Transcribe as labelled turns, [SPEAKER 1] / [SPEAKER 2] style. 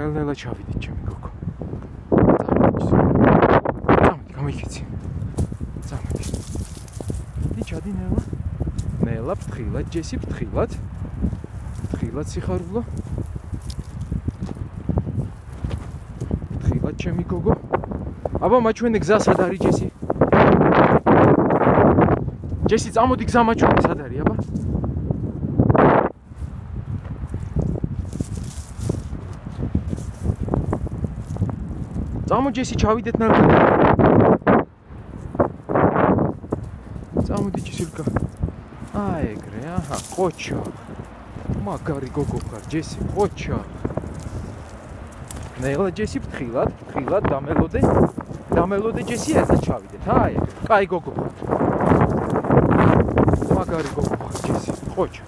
[SPEAKER 1] ნელ-ნელა ჩავიდით, ჩემი გოგო. წამოდი, გამოიქეცი. წამოდი. ჩადი ნელა. ნელა ფრთხილად, ჯესი ფრთხილად. ფრთხილად სიხარულო. ფრთხილად, ჩემი გოგო. აბა, მაჩვენე გზა სად არის, ჯესი? ჯესი, წამოდი, გზა მაჩვენე სად არის, აბა? წამო ჯესი, ჩავიდეთ ნელ-ნელა. წამოდი ჯესილკა. აი ეგრე, აჰა, ყოჩა. მაგარი გოგო ხარ, ჯესი, ყოჩა. ნელა ჯესი ფრთხილად დამელოდე ჯესი ერთად ჩავიდეთ. აი ეგრე, კაი გოგო ხარ. მაგარი გოგო ხარ, ჯესი, ყოჩა.